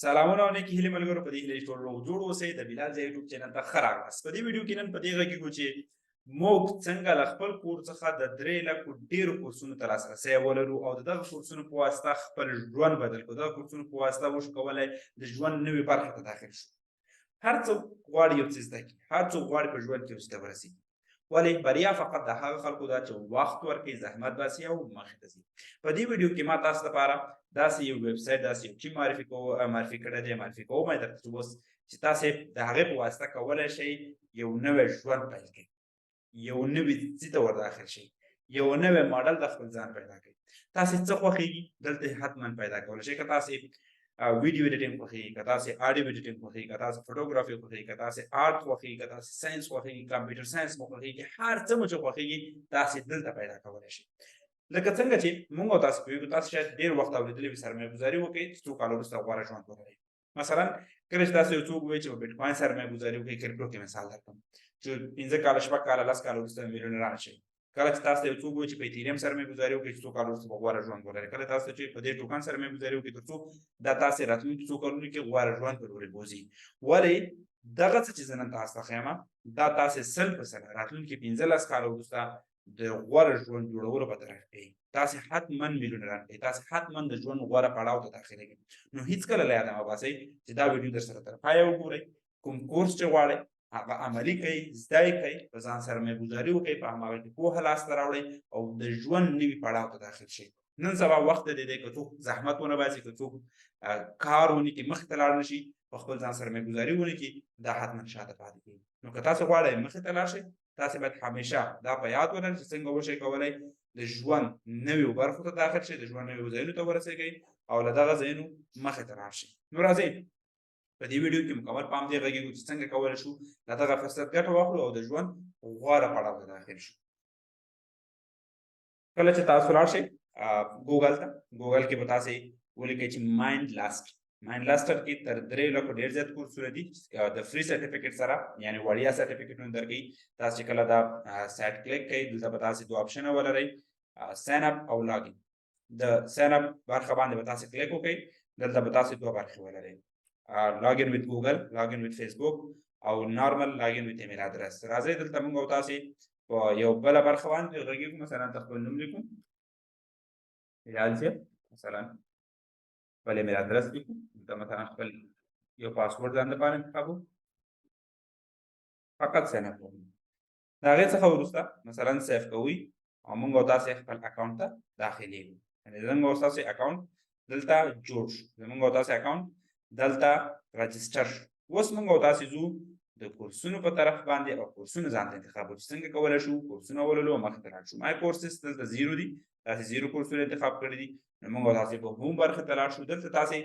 سلامونه او نیکی هیلې ملګرو په دې هیله چې ټول روغ جوړ اوسئ د بلال ځای یوټیوب چینل ته ښه راغلاست. په دې ویډیو کې نن په دې غږیږو چې موږ څنګه له خپل کور څخه د 3 لکو ډېرو کورسونو ته لاسرسی ولرو او د دغه کورسونو په واسطه خپل ژوند بدل کړو. دغه کورسونو په واسطه موږ کولی د ژوند نوې برخې ته داخل شو. هر څوک غواړي یو څه زده کړي، هر څوک غواړي په ژوند کې یو څه ته ورسېږي، ولې بریا فقط د هغه خلکو ده چې وخت ورکړي، زحمت باسي او مخې ته ځي. په دې ویډیو کې ما تاسو لپاره داسې یو ویب سایټ، داسې یو ټیم معرفي کړی دی، معرفي کوم یې درته اوس چې تاسې د هغې په واسطه کولی شئ یو نوی ژوند پیل کړئ، یو نوي ځي ته ور داخل شئ، یو نوی ماډل د خپل ځان پیدا کړئ. تاسې څه خوښېږي دلته حتما پیدا کولی شئ. که تاسې ویډیو ایډیټینګ خوښېږي، که تاسې آډیو ایډیټینګ خوښېږي، که تاسې فوټوګرافي خوښېږي، که تاسې آرټ خوښېږي، که تاسې ساینس خوښېږي، کمپیوټر ساینس مو خوښېږي، هر څه مو چې خوښېږي تاسې دلته پیدا کولی شئ. لکه څنګه چې موږ او تاسو پوهېږو، تاسو شاید ډېر وخت اورېدلي وي سرمایه ګزاري وکړئ څو کاله وروسته غوره ژوند ولرئ. مثلا کله چې تاسو یو څوک ووایي چې په بیټکوین سرمایه ګزاري وکړئ، کرپټو کې مثال درکړم چې 15 کاله 6 کاله 10 کاله وروسته میلیونران شئ. کله چې تاسو یو څوک ووایي چې په ایتھریم سرمایه ګزاري وکړئ څو کاله وروسته به غوره ژوند ولرئ. کله تاسو چې په دې ټوکن سرمایه ګزاري وکړئ تر څو دا تاسې راتلونکي څو کلونو کې غوره ژوند په لورې بوځي. ولې دغه څه چې زه نن تاسو ته ښیم دا تاسې 100% راتلونکي 15 کاله وروسته د غوره ژوند جوړولو په طرف کې تاسې حتما میلیونران کوي، تاسې حتما د ژوند غوره پړاو ته داخلېږئ. نو هېڅکله له یاده مه باسئ چې دا ویډیو در سره تر پایه وګورئ. کوم کورس چې غواړئ هغه عملي کړئ، زده یې کړئ، په ځان سرمایه ګزاري وکړئ، په هماغه کې پوهه لاسته راوړئ او د ژوند نوي پړاو ته داخل شئ. نن سبا وخت د دې که څوک زحمت ونه باسي، که څوک کار ونه کړي، مخې ته لاړ نه شي، په خپل ځان سرمایه ګزاري ونه کړي، دا حتما شاته پاتې کېږي. نو که تاسو غواړئ مخې ته لاړ شئ، تاسې باید همیشه دا په یاد ولرئ چې څنګه وشئ کولی د ژوند نویو برخو ته داخل شئ، د ژوند نویو ځایونو ته ورسېږئ او له دغه ځایونو مخې ته لاړ شئ. نو راځئ په دې ویډیو کې مکمل پام دې غږیږو چې څنګه کولی شو له دغه فرصت ګټه واخلو او د ژوند غوره پړاو ته داخل شو. کله چې تاسو لاړ شئ ګوګل ته، ګوګل کې به تاسې ولیکئ چې مایند لاسټر کې تر 3 لکو ډېر زیات کورسونه دي د فری سرټیفیکټ سره، یعنی وړیا سرټیفیکټونه درکوي. تاسو چې کله دا سایټ کلیک کوئ دلته به تاسې 2 آپشنه ولرئ، ساین اپ او لاګین. د ساین اپ برخه باندې به تاسې کلیک وکړئ، دلته به تاسې 2 برخې ولرئ، لاګین وذ ګوګل، لاګین وذ فیسبوک او نارمل لاګین وذ ایمیل ادرس. راځئ دلته موږ او تاسې په یو بله برخه باندې غږیږو. مثلا ته خپل نوم لیکو، بلال صاحب، مثلا خپل ایمیل ادرس لیکو، دلته مثلا خپل یو پاسورډ ځان لپاره انتخابو، فقط ساین اپ وکړو. د هغې څخه وروسته مثلا سیف کوئ او موږ او تاسې خپل اکاونټ ته داخلېږو. یعنې زموږ او ستاسې اکاونټ دلته جوړ شو، زموږ او تاسې اکاونټ دلته رجسټر شو. اوس موږ او تاسې ځو د کورسونو په طرف باندې او کورسونه ځان ته انتخابو چې څنګه کولی شو کورسونه ولولو او مخې ته لاړ شو. مای کورسز دلته 0 دي، تاسې 0 کورسونه انتخاب کړي دي. نو موږ او تاسې په هوم برخې ته لاړ شو. دلته تاسې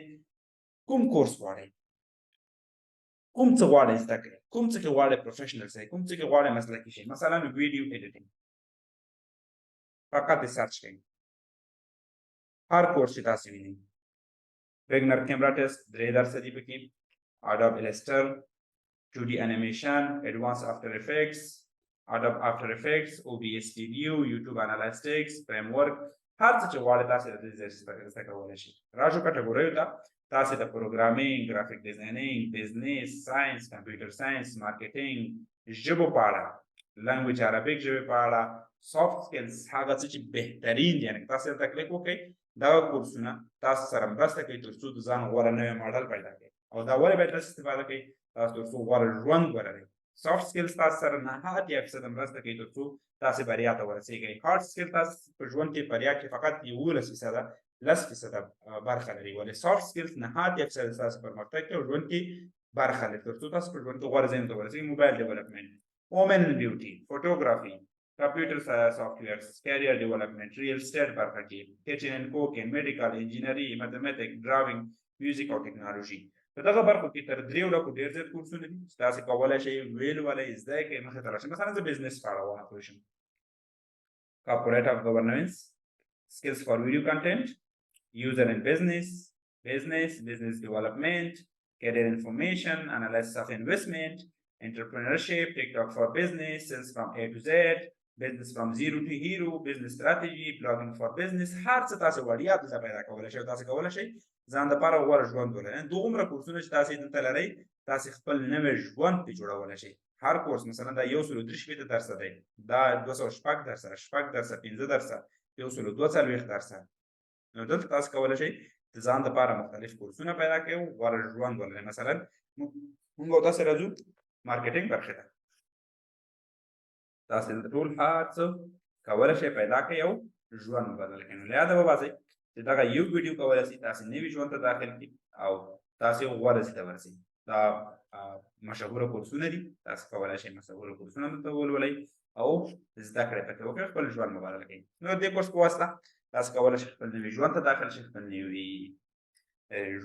کوم کورس غواړئ، کوم څه غواړئ زده کړئ، کوم څه کې غواړئ پروفیشنل شئ، کوم څه کې غواړئ مسلکي شئ. مثلا ویډیو ایډیټینګ فقط یې سرچ کړئ، هر کورس چې تاسې وینئ. بګنر کیمرا ټیسټ 3 درسه دي پکې، اډوب السټر، 2D animation, advanced after effects, Adobe After Effects, OBS Studio, YouTube Analytics, Framework، هر څه چې غواړئ تاسې د دې ځای زده کولی شئ. راشو کټګوریو ته، تاسې د پروګرامینګ، ګرافیک ډیزاینینګ، بزنس، ساینس، کمپیوټر ساینس، مارکیټینګ، ژبو په اړه، لنګویج عربیک ژبې په اړه، سافټ سکلز، هغه څه چې بهترین دي، یعنې تاسې دلته کلیک وکړئ، دغه کورسونه تاسو سره مرسته کوي تر څو د ځان غوره نوی ماډل پیدا کړئ. او دا ولې باید تاسو استفاده کوئ؟ تاسو تر څو غوره ژوند ولرئ. سافټ سکلز تاسو سره 9% مرسته کوي تر څو تاسې بریا ته ورسېږئ. هارډ سکل تاسو په ژوند کې بریا کې فقط 11% 10% برخه لري، ولې سافټ سکلز 9% تاسو پرمختګ کې او ژوند کې برخه لري تر څو تاسو په ژوند کې غوره ځایونو ته ورسېږئ. موبایل ډیولپمنټ، وومن ان بیوټي، فوټوګرافي، کمپیوټر سافټویرز، کیریئر ډیولپمنټ، ریل اسټیټ برخه کې، کچن اینډ کوکینګ، میډیکل، انجینري، میتھمیټک، ډراونګ، میوزیک او ټیکنالوژي. په دغه برخو کې تر 3 لکو ډېر زیات کورسونه دي چې تاسې کولی شئ ویل ولئ، زده یې کړئ، مخې ته لاړ شئ. مثلا زه بزنس په اړه ووایم پوه شم، کارپوریټ اف ګورننس، skills for video content, user and business development, career information, analysis of investment, entrepreneurship, TikTok for business, sales from A to Z, بزنس فرام زیرو ټو هیرو، بزنس ستراتیژي، بلاګینګ فار بزنس، هر څه تاسو وړیا دلته پیدا کولی شئ. تاسو کولی شئ ځان دپاره غوره ژوند ولرئ. دومره کورسونه چې تاسو دلته لرئ، تاسو خپل نوی ژوند پرې جوړولی شئ. هر کورس مثلا دا 143 درسه دی، دا 206 درسه، 6 درسه، 15 درسه، 142 درسه. نو دلته تاسو کولی شئ د ځان دپاره مختلف کورسونه پیدا کړئ او غوره ژوند ولرئ. مثلا موږ او تاسو راځو مارکیټینګ برخې ته. تاسو دلته ټول هر څه کولی شئ پیدا کړئ او ژوند بدل کړئ. نو له یاده وباسئ چې دغه یو ویډیو کولی شي تاسو نوي ژوند ته داخل کړي او تاسو یو غوره ځای ته ورسئ. دا مشهوره کورسونه دي، تاسو کولی شئ مشهوره کورسونه دلته ولولئ او زده کړې پکې وکړئ، خپل ژوند مو بدل کړئ. نو د دې کورس په واسطه تاسو کولی شئ خپل نوي ژوند ته داخل شئ، خپل نوي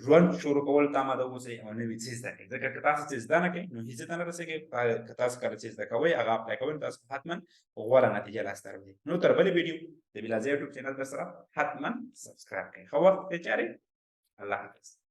ژوند شروع کولو ته اماده اوسئ او نوي څه زده کړئ. ځکه که تاسو څه زده نه کړئ نو هېڅ ته نه رسېږئ. که تاسو کله څه زده کوئ هغه اپلای کوئ، تاسو حتما غوره نتیجه لاسته راوړئ. نو تر بلې ویډیو د بلال ضیا یوټیوب چینل در سره حتما سبسکرایب کړئ. ښه وخت پرې چارئ. الله حافظ.